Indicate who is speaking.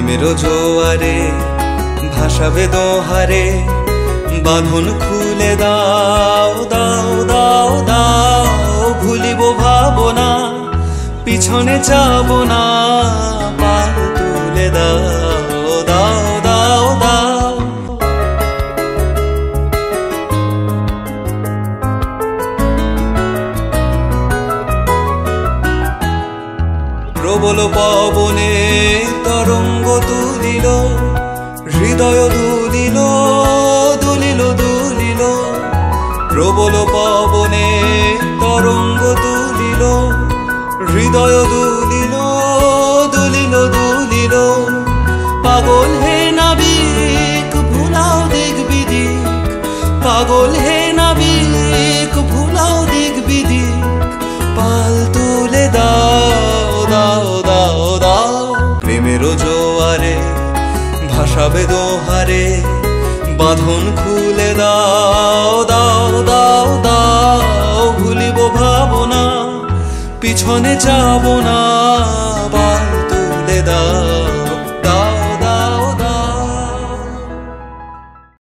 Speaker 1: প্রেমের জোয়ারে ভাসাবে দোহারে, বাঁধন খুলে দাও দাও দাও দাও। ভুলিব ভাবনা, পিছনে যাব না, পাল তুলে দাও দাও দাও দাও। প্রবল পবনে তরঙ্গ তুলিল, হৃদয় দুলিল দুলিল দুলিল। প্রবল পবনে তরঙ্গ তুলিল, হৃদয় দুলিল দুলিল দুলিল। পাগল হে নাবিক ভুলাও দিক বিদিক, পাগল হে নাবিক ভুলাও দিক বিদিক। পাল তুলে দাও দাও দাও দাও। প্রেমের জোয়ারে ভাসাবে দোহারে, বাঁধন খুলে দাও দাও দাও দাও। ভুলিব ভাবনা, পিছনে যাব না, পাল তুলে দাও।